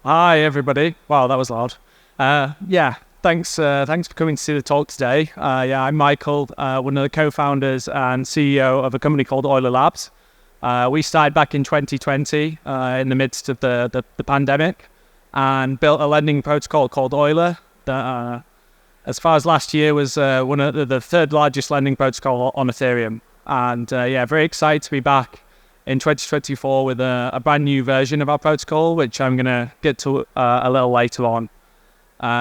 Hi, everybody. Wow, that was loud. Thanks for coming to see the talk today. I'm Michael, one of the co-founders and CEO of a company called Euler Labs. We started back in 2020 in the midst of the pandemic and built a lending protocol called Euler that, as far as last year, was one of the third largest lending protocol on Ethereum. And very excited to be back in 2024 with a brand new version of our protocol, which I'm going to get to a little later on.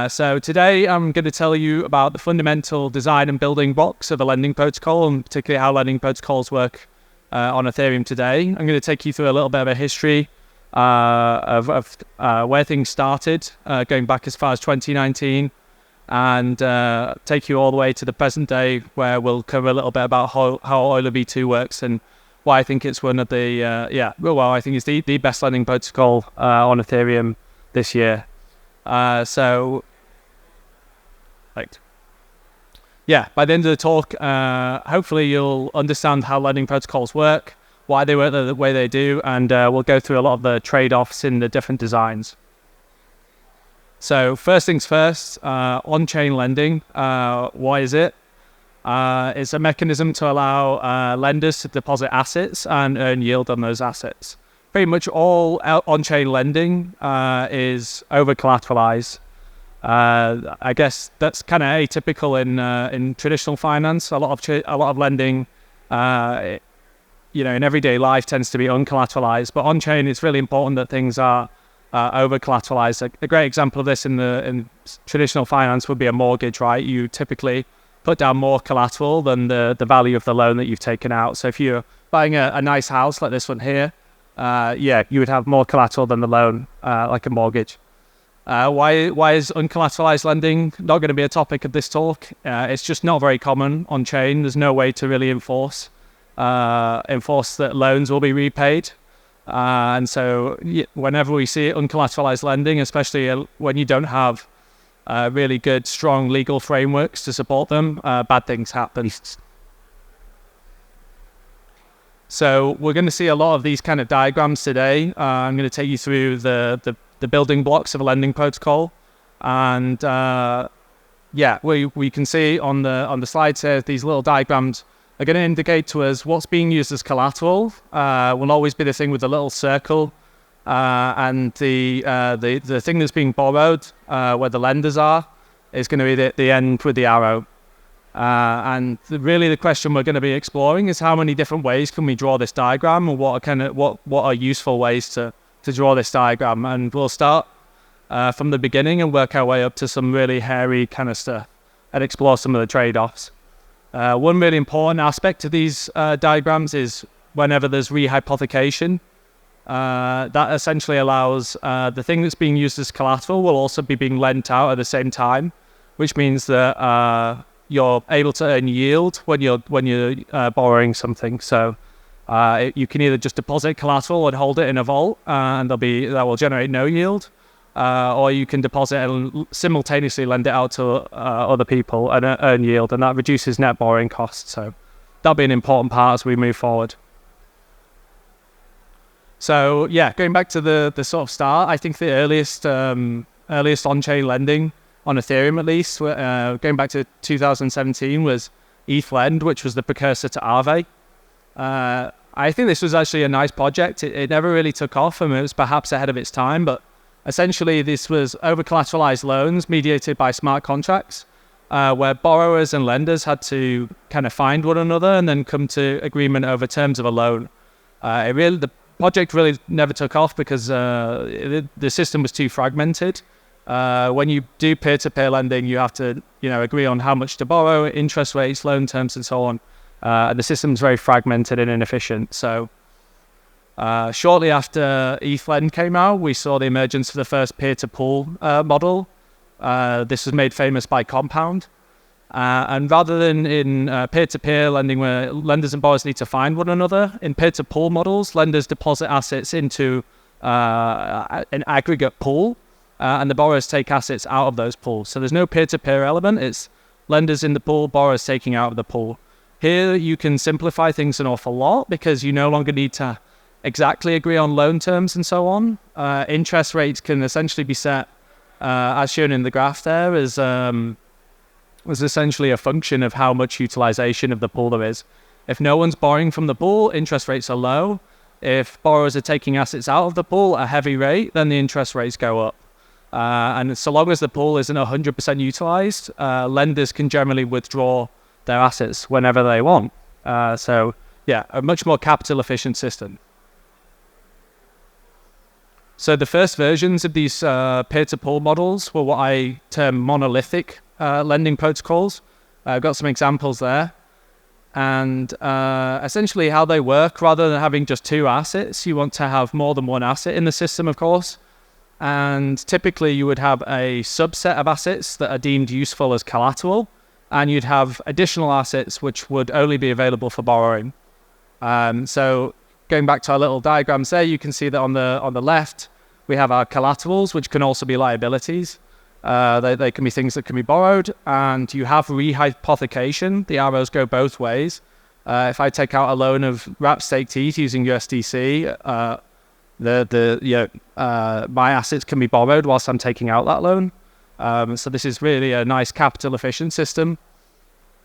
So today I'm going to tell you about the fundamental design and building blocks of a lending protocol, and particularly how lending protocols work on Ethereum today. I'm going to take you through a little bit of a history of where things started, going back as far as 2019, and take you all the way to the present day, where we'll cover a little bit about how Euler V2 works and why I think it's one of the, I think it's the best lending protocol on Ethereum this year. By the end of the talk, hopefully you'll understand how lending protocols work, why they work the way they do, and we'll go through a lot of the trade-offs in the different designs. So first things first, on-chain lending, why is it? It's a mechanism to allow lenders to deposit assets and earn yield on those assets. Pretty much all on-chain lending is over-collateralized. I guess that's kind of atypical in traditional finance. A lot of lending, in everyday life tends to be uncollateralized. But on-chain, it's really important that things are over-collateralized. A great example of this in traditional finance would be a mortgage, right? You typically put down more collateral than the value of the loan that you've taken out. So if you're buying a nice house like this one here, you would have more collateral than the loan, like a mortgage. Why is uncollateralized lending not going to be a topic of this talk? It's just not very common on chain. There's no way to really enforce that loans will be repaid. And so whenever we see uncollateralized lending, especially when you don't have really good, strong legal frameworks to support them, bad things happen. So we're going to see a lot of these kind of diagrams today. I'm going to take you through the building blocks of a lending protocol, and we can see on the slides here, these little diagrams are going to indicate to us what's being used as collateral. Will always be the thing with the little circle. And the thing that's being borrowed, where the lenders are, is going to be the end with the arrow. And really the question we're going to be exploring is how many different ways can we draw this diagram, and what are useful ways to draw this diagram. And we'll start from the beginning and work our way up to some really hairy kind of stuff and explore some of the trade-offs. One really important aspect of these diagrams is whenever there's rehypothecation. That essentially allows the thing that's being used as collateral will also be being lent out at the same time, which means that you're able to earn yield when you're borrowing something. So you can either just deposit collateral and hold it in a vault, and that will generate no yield, or you can deposit and simultaneously lend it out to other people and earn yield, and that reduces net borrowing costs. So that'll be an important part as we move forward. So going back to the sort of start, I think the earliest on-chain lending on Ethereum, at least, going back to 2017, was Eth Denver, which was the precursor to Aave. I think this was actually a nice project. It never really took off, and it was perhaps ahead of its time. But essentially, this was over-collateralized loans mediated by smart contracts, where borrowers and lenders had to kind of find one another and then come to agreement over terms of a loan. The project really never took off because the system was too fragmented. When you do peer-to-peer lending, you have to agree on how much to borrow, interest rates, loan terms, and so on. And the system's very fragmented and inefficient. So shortly after Eth Denver came out, we saw the emergence of the first peer-to-pool model. This was made famous by Compound. And rather than in peer-to-peer lending where lenders and borrowers need to find one another, in peer-to-pool models, lenders deposit assets into an aggregate pool, and the borrowers take assets out of those pools. So there's no peer-to-peer element. It's lenders in the pool, borrowers taking out of the pool. Here you can simplify things an awful lot because you no longer need to exactly agree on loan terms and so on. Interest rates can essentially be set, as shown in the graph there, as was essentially a function of how much utilization of the pool there is. If no one's borrowing from the pool, interest rates are low. If borrowers are taking assets out of the pool at a heavy rate, then the interest rates go up. And so long as the pool isn't 100% utilized, lenders can generally withdraw their assets whenever they want. So yeah, a much more capital efficient system. So the first versions of these peer-to-pool models were what I term monolithic lending protocols. I've got some examples there. And essentially how they work, rather than having just two assets, you want to have more than one asset in the system, of course. And typically you would have a subset of assets that are deemed useful as collateral, and you'd have additional assets which would only be available for borrowing. So going back to our little diagrams there, you can see that on the left, we have our collaterals, which can also be liabilities. They can be things that can be borrowed, and you have rehypothecation. The arrows go both ways. If I take out a loan of wrapped staked ETH using USDC, my assets can be borrowed whilst I'm taking out that loan. So this is really a nice capital efficient system.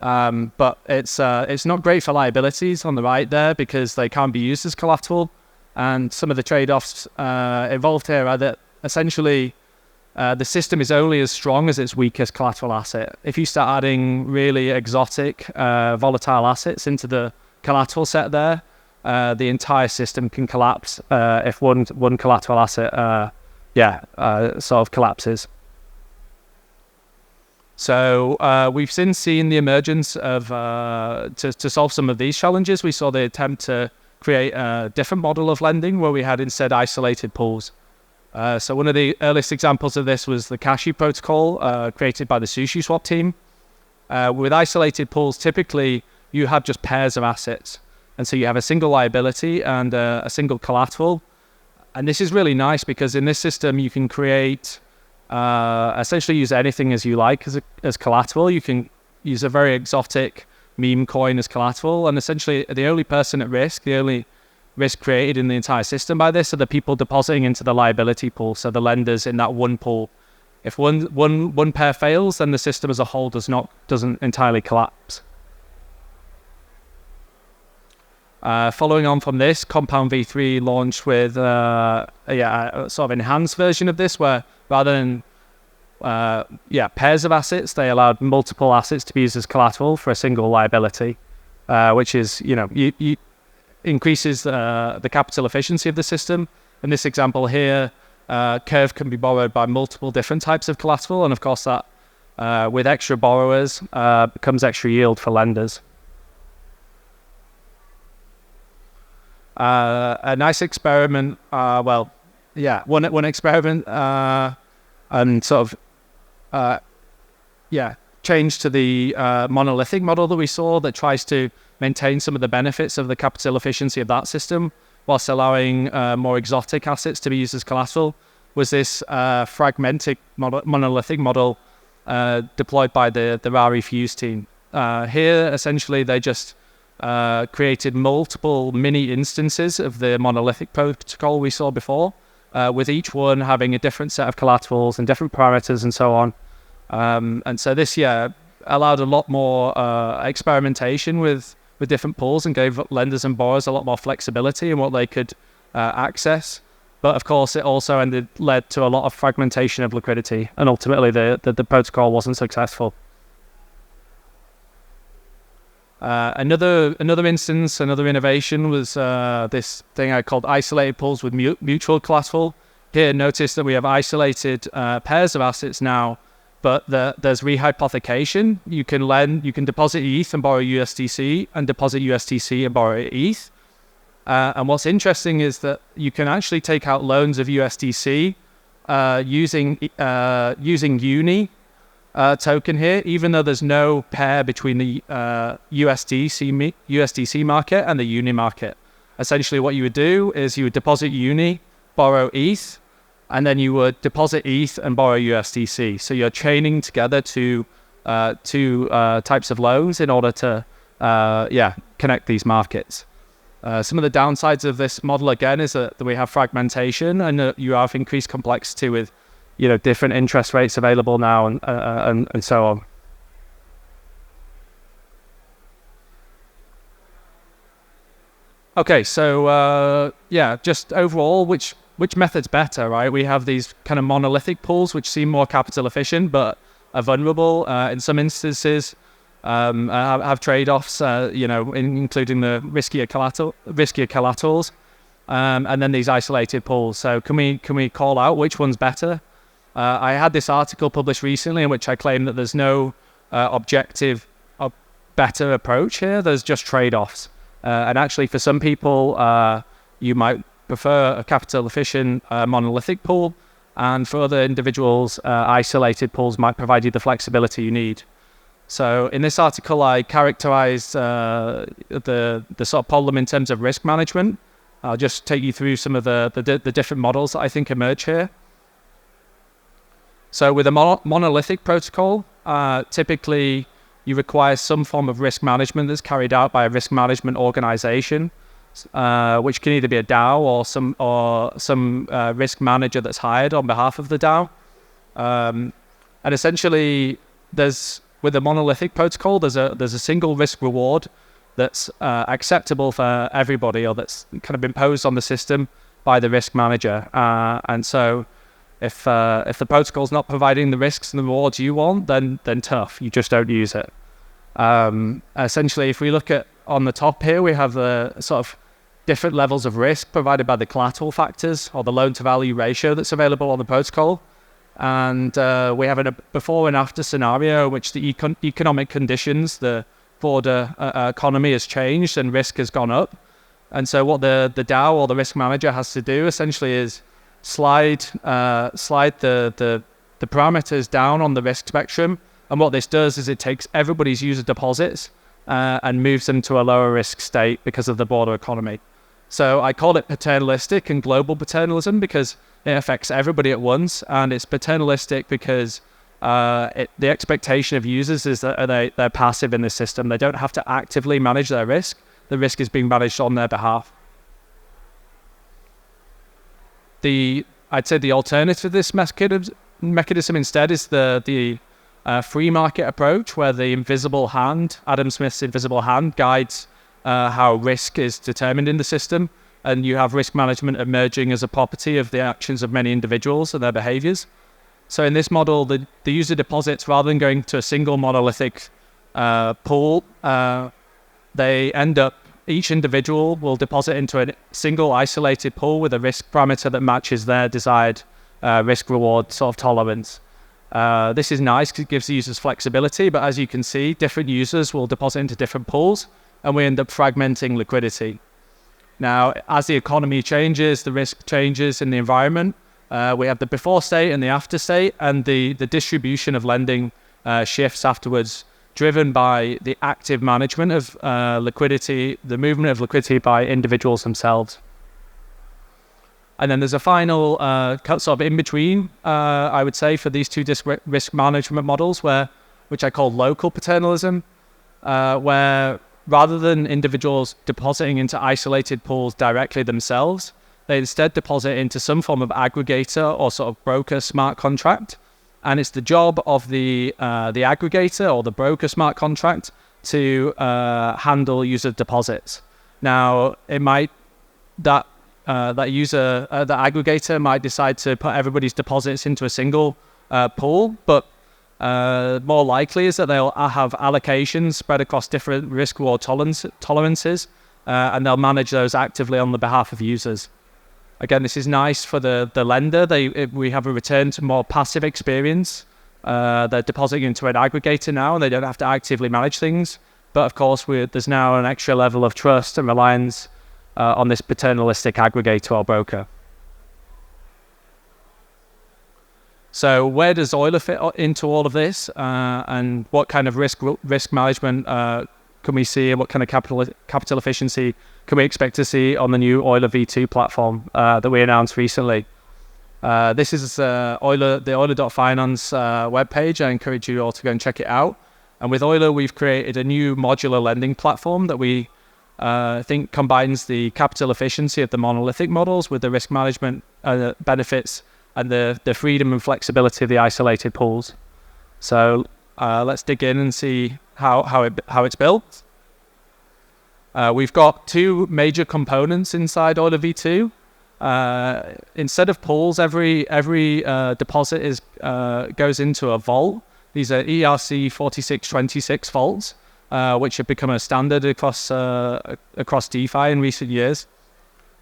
But it's not great for liabilities on the right there because they can't be used as collateral. And some of the trade-offs involved here are that essentially the system is only as strong as its weakest collateral asset. If you start adding really exotic, volatile assets into the collateral set there, the entire system can collapse if one collateral asset sort of collapses. So we've since seen the emergence of, to solve some of these challenges, we saw the attempt to create a different model of lending where we had instead isolated pools. So one of the earliest examples of this was the Cashew protocol created by the SushiSwap team. With isolated pools, typically you have just pairs of assets. And so you have a single liability and a single collateral. And this is really nice because in this system you can create, essentially use anything as you like as collateral. You can use a very exotic meme coin as collateral. And essentially the only person at risk, the only risk created in the entire system by this are the people depositing into the liability pool. So the lenders in that one pool. If one pair fails, then the system as a whole doesn't entirely collapse. Following on from this, Compound V3 launched with a sort of enhanced version of this, where rather than pairs of assets, they allowed multiple assets to be used as collateral for a single liability, which is increases the capital efficiency of the system. In this example here, Curve can be borrowed by multiple different types of collateral, and of course that with extra borrowers becomes extra yield for lenders. A nice experiment, one experiment and sort of change to the monolithic model that we saw that tries to maintain some of the benefits of the capital efficiency of that system whilst allowing more exotic assets to be used as collateral was this fragmented monolithic model deployed by the Rari Fuse team. Here, essentially, they just created multiple mini instances of the monolithic protocol we saw before, with each one having a different set of collaterals and different parameters and so on. And so this allowed a lot more experimentation with different pools and gave lenders and borrowers a lot more flexibility in what they could access. But of course, it also led to a lot of fragmentation of liquidity, and ultimately the protocol wasn't successful. Another instance, another innovation was this thing I called isolated pools with mutual collateral. Here, notice that we have isolated pairs of assets now, but there's rehypothecation. You can deposit ETH and borrow USDC, and deposit USDC and borrow ETH. And what's interesting is that you can actually take out loans of USDC using Uni token here, even though there's no pair between the USDC market and the Uni market. Essentially, what you would do is you would deposit Uni, borrow ETH, and then you would deposit ETH and borrow USDC. So you're chaining together two types of loans in order to connect these markets. Some of the downsides of this model, again, is that we have fragmentation and you have increased complexity with, different interest rates available now and so on. Okay, so just overall, which method's better, right? We have these kind of monolithic pools which seem more capital efficient but are vulnerable in some instances. Have trade-offs, including the riskier collaterals, and then these isolated pools. So can we call out which one's better? I had this article published recently in which I claim that there's no objective better approach here. There's just trade-offs, and actually for some people, you might prefer a capital efficient monolithic pool, and for other individuals, isolated pools might provide you the flexibility you need. So in this article, I characterized the sort of problem in terms of risk management. I'll just take you through some of the different models that I think emerge here. So with a monolithic protocol, typically you require some form of risk management that's carried out by a risk management organization, which can either be a DAO or some risk manager that's hired on behalf of the DAO. And essentially, with a monolithic protocol, there's a single risk reward that's acceptable for everybody, or that's kind of imposed on the system by the risk manager. And so, if the protocol's not providing the risks and the rewards you want, then tough, you just don't use it. Essentially, if we look at on the top here, we have the sort of different levels of risk provided by the collateral factors or the loan-to-value ratio that's available on the protocol. And we have a before and after scenario in which the economic conditions, the broader economy has changed and risk has gone up. And so what the DAO or the risk manager has to do essentially is slide the parameters down on the risk spectrum. And what this does is it takes everybody's user deposits and moves them to a lower risk state because of the broader economy. So I call it paternalistic and global paternalism because it affects everybody at once, and it's paternalistic because the expectation of users is that they're passive in the system. They don't have to actively manage their risk. The risk is being managed on their behalf. I'd say the alternative to this mechanism instead is the free market approach, where the invisible hand, Adam Smith's invisible hand, guides how risk is determined in the system. And you have risk management emerging as a property of the actions of many individuals and their behaviors. So in this model, the user deposits, rather than going to a single monolithic pool, they end up, each individual will deposit into a single isolated pool with a risk parameter that matches their desired risk-reward sort of tolerance. This is nice because it gives the users flexibility, but as you can see, different users will deposit into different pools, and we end up fragmenting liquidity. Now, as the economy changes, the risk changes in the environment, we have the before state and the after state, and the distribution of lending shifts afterwards, driven by the active management of liquidity, the movement of liquidity by individuals themselves. And then there's a final sort of in between, I would say, for these two risk management models, which I call local paternalism, where rather than individuals depositing into isolated pools directly themselves, they instead deposit into some form of aggregator or sort of broker smart contract. And it's the job of the aggregator or the broker smart contract to handle user deposits. Now, it might that aggregator might decide to put everybody's deposits into a single pool, but more likely is that they'll have allocations spread across different risk-reward tolerances, and they'll manage those actively on the behalf of users. Again, this is nice for the lender. We have a return to more passive experience. They're depositing into an aggregator now, and they don't have to actively manage things. But of course, there's now an extra level of trust and reliance on this paternalistic aggregator or broker. So where does Euler fit into all of this, and what kind of risk management can we see, and what kind of capital efficiency can we expect to see on the new Euler V2 platform that we announced recently? This is the Euler.finance webpage. I encourage you all to go and check it out. And with Euler, we've created a new modular lending platform that we I think combines the capital efficiency of the monolithic models with the risk management benefits and the freedom and flexibility of the isolated pools. So let's dig in and see how it's built. We've got two major components inside Euler V2. Instead of pools, every deposit goes into a vault. These are ERC 4626 vaults, which have become a standard across DeFi in recent years.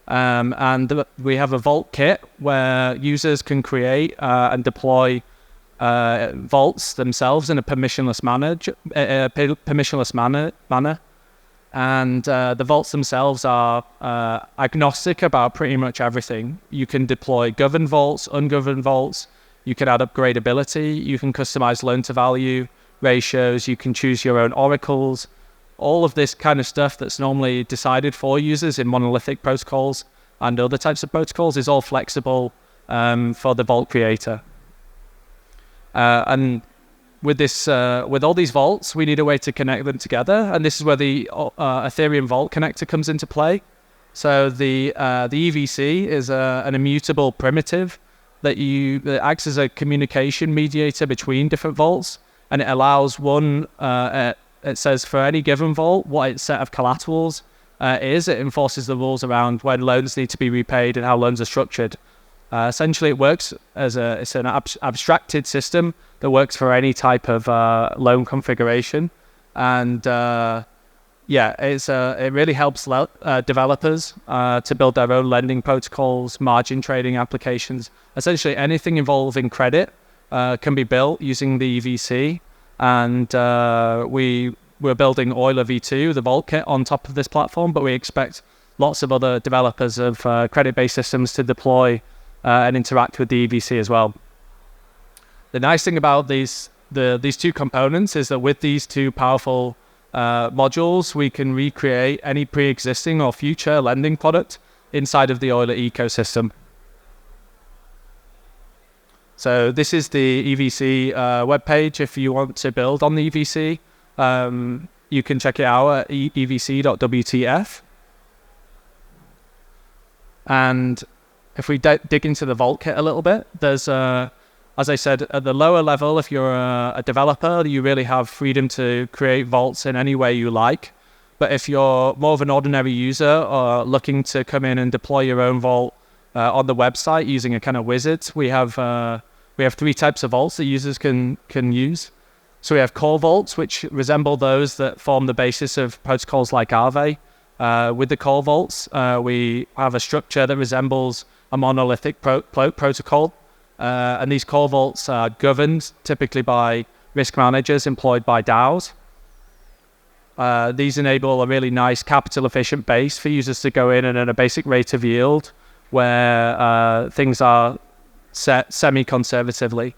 And we have a vault kit where users can create and deploy vaults themselves in a permissionless manner. And the vaults themselves are agnostic about pretty much everything. You can deploy governed vaults, ungoverned vaults. You can add upgradability. You can customize loan-to-value ratios. You can choose your own oracles. All of this kind of stuff that's normally decided for users in monolithic protocols and other types of protocols is all flexible for the vault creator. And with all these vaults, we need a way to connect them together, and this is where the Ethereum Vault connector comes into play. So the EVC is an immutable primitive that acts as a communication mediator between different vaults, and it allows it says for any given vault what its set of collaterals is. It enforces the rules around when loans need to be repaid and how loans are structured. Essentially, it works as it's an abstracted system that works for any type of loan configuration, and it really helps developers to build their own lending protocols, margin trading applications. Essentially, anything involving credit can be built using the EVC, and we're building Euler V2, the Vault kit, on top of this platform, but we expect lots of other developers of credit-based systems to deploy and interact with the EVC as well. The nice thing about these two components is that with these two powerful modules, we can recreate any pre-existing or future lending product inside of the Euler ecosystem. So this is the EVC webpage. If you want to build on the EVC, you can check it out at evc.wtf. And if we dig into the Vault kit a little bit, there's, as I said, at the lower level, if you're a developer, you really have freedom to create vaults in any way you like. But if you're more of an ordinary user or looking to come in and deploy your own vault on the website using a kind of wizard, we have three types of vaults that users can use. So we have core vaults, which resemble those that form the basis of protocols like Aave. With the core vaults, we have a structure that resembles a monolithic protocol. And these core vaults are governed typically by risk managers employed by DAOs. These enable a really nice capital efficient base for users to go in and at a basic rate of yield where things are set semi-conservatively.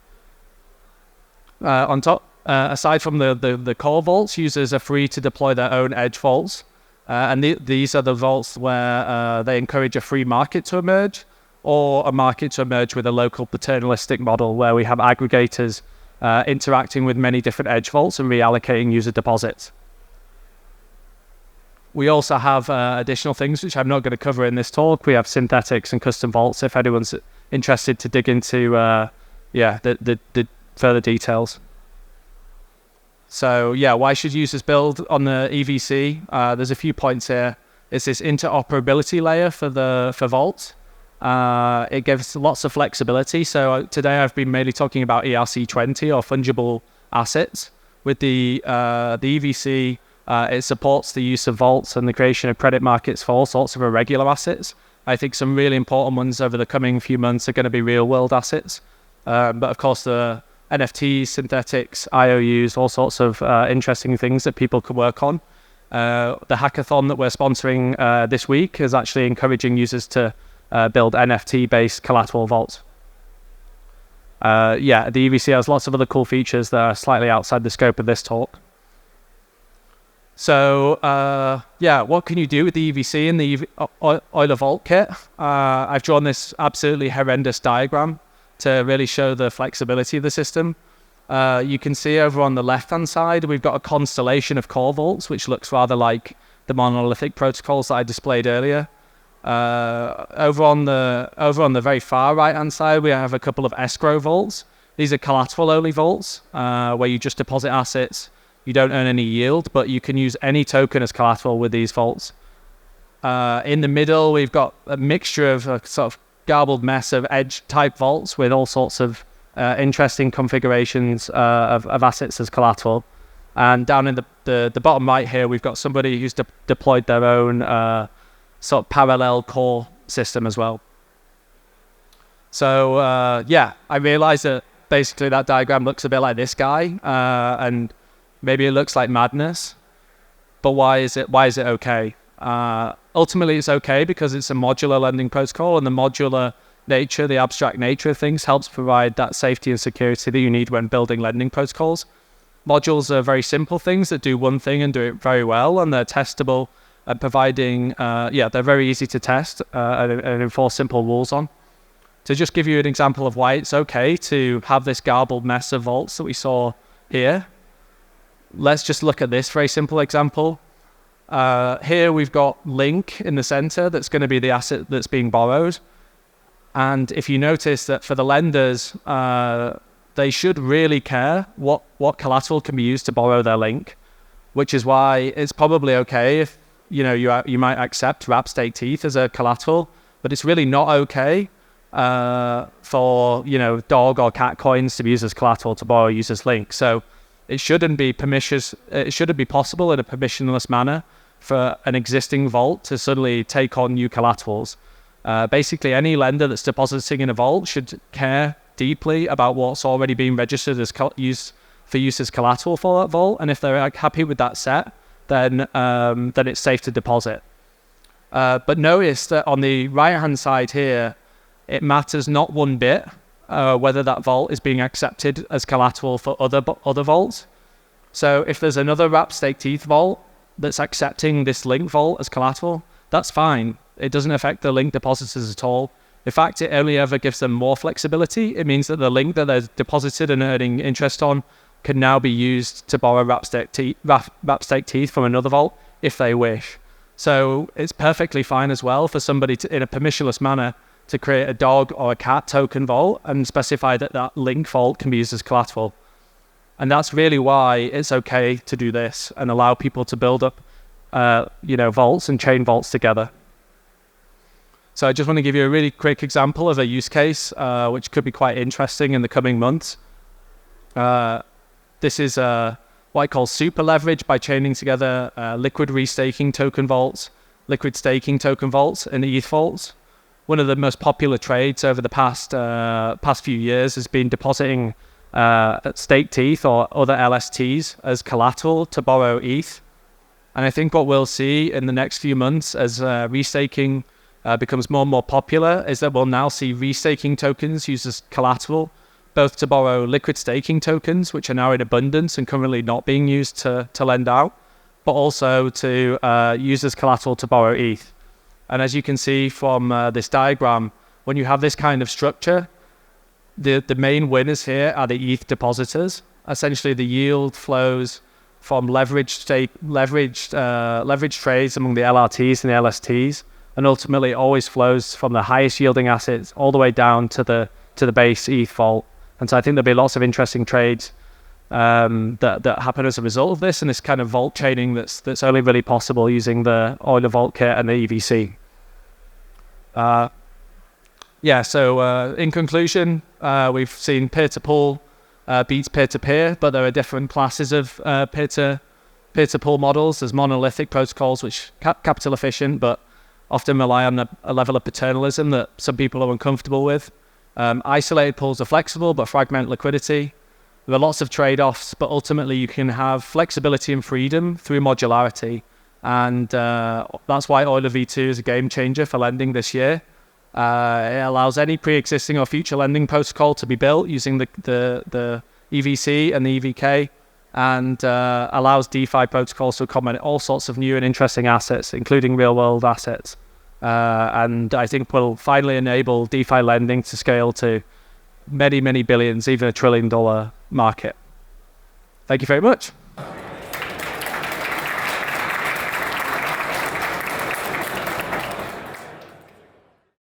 On top, aside from the core vaults, users are free to deploy their own edge vaults. And these are the vaults where they encourage a free market to emerge, or a market to emerge with a local paternalistic model where we have aggregators interacting with many different edge vaults and reallocating user deposits. We also have additional things which I'm not going to cover in this talk. We have synthetics and custom vaults if anyone's interested to dig into the further details. So why should users build on the EVC? There's a few points here. It's this interoperability layer for vaults. It gives lots of flexibility. So today I've been mainly talking about ERC20 or fungible assets. With the EVC, it supports the use of vaults and the creation of credit markets for all sorts of irregular assets. I think some really important ones over the coming few months are going to be real-world assets. But of course, the NFTs, synthetics, IOUs, all sorts of interesting things that people can work on. The hackathon that we're sponsoring this week is actually encouraging users to build NFT-based collateral vaults. The EVC has lots of other cool features that are slightly outside the scope of this talk. So, what can you do with the EVC and the Euler Vault kit? I've drawn this absolutely horrendous diagram to really show the flexibility of the system. You can see over on the left-hand side, we've got a constellation of core vaults, which looks rather like the monolithic protocols that I displayed earlier. Over on the very far right-hand side, we have a couple of escrow vaults. These are collateral-only vaults, where you just deposit assets. You don't earn any yield, but you can use any token as collateral with these vaults. In the middle, we've got a mixture of a sort of garbled mess of edge-type vaults with all sorts of interesting configurations of assets as collateral. And down in the bottom right here, we've got somebody who's deployed their own sort of parallel core system as well. So yeah, I realized that basically that diagram looks a bit like this guy, and maybe it looks like madness. But why is it okay? Ultimately, it's okay because it's a modular lending protocol, and the modular nature, the abstract nature of things helps provide that safety and security that you need when building lending protocols. Modules are very simple things that do one thing and do it very well, and they're testable and providing, they're very easy to test and enforce simple rules on. To just give you an example of why it's okay to have this garbled mess of vaults that we saw here, let's just look at this very simple example. Here we've got link in the center that's going to be the asset that's being borrowed. And if you notice that for the lenders, they should really care what collateral can be used to borrow their link, which is why it's probably okay if you might accept wrap staked ETH as a collateral, but it's really not okay for dog or cat coins to be used as collateral to borrow users' link. So it shouldn't be it shouldn't be possible in a permissionless manner for an existing vault to suddenly take on new collaterals. Basically, any lender that's depositing in a vault should care deeply about what's already been registered as use as collateral for that vault, and if they're happy with that set, then it's safe to deposit. But notice that on the right-hand side here, it matters not one bit whether that vault is being accepted as collateral for other vaults. So if there's another wrap staked ETH vault that's accepting this link vault as collateral, that's fine. It doesn't affect the link depositors at all. In fact, it only ever gives them more flexibility. It means that the link that they're deposited and earning interest on can now be used to borrow wrap staked ETH from another vault if they wish. So it's perfectly fine as well for somebody to, in a permissionless manner, to create a dog or a cat token vault and specify that link vault can be used as collateral. And that's really why it's okay to do this and allow people to build up, vaults and chain vaults together. So I just want to give you a really quick example of a use case, which could be quite interesting in the coming months. This is what I call super leverage by chaining together liquid restaking token vaults, liquid staking token vaults, and ETH vaults. One of the most popular trades over the past few years has been depositing staked ETH or other LSTs as collateral to borrow ETH. And I think what we'll see in the next few months as restaking becomes more and more popular is that we'll now see restaking tokens used as collateral, both to borrow liquid staking tokens, which are now in abundance and currently not being used to lend out, but also to use as collateral to borrow ETH. And as you can see from this diagram, when you have this kind of structure, the main winners here are the ETH depositors. Essentially, the yield flows from leveraged trades among the LRTs and the LSTs, and ultimately it always flows from the highest yielding assets all the way down to the base ETH vault. And so I think there'll be lots of interesting trades that happen as a result of this, and this kind of vault chaining that's only really possible using the Euler vault kit and the EVC. So in conclusion, we've seen peer-to-pool beats peer-to-peer, but there are different classes of peer-to-pool models. There's monolithic protocols which capital efficient, but often rely on a level of paternalism that some people are uncomfortable with. Isolated pools are flexible but fragment liquidity. There are lots of trade-offs, but ultimately you can have flexibility and freedom through modularity. And that's why Euler V2 is a game changer for lending this year. It allows any pre-existing or future lending protocol to be built using the EVC and the EVK, and allows DeFi protocols to accommodate all sorts of new and interesting assets, including real-world assets. And I think will finally enable DeFi lending to scale to many, many billions, even $1 trillion market. Thank you very much.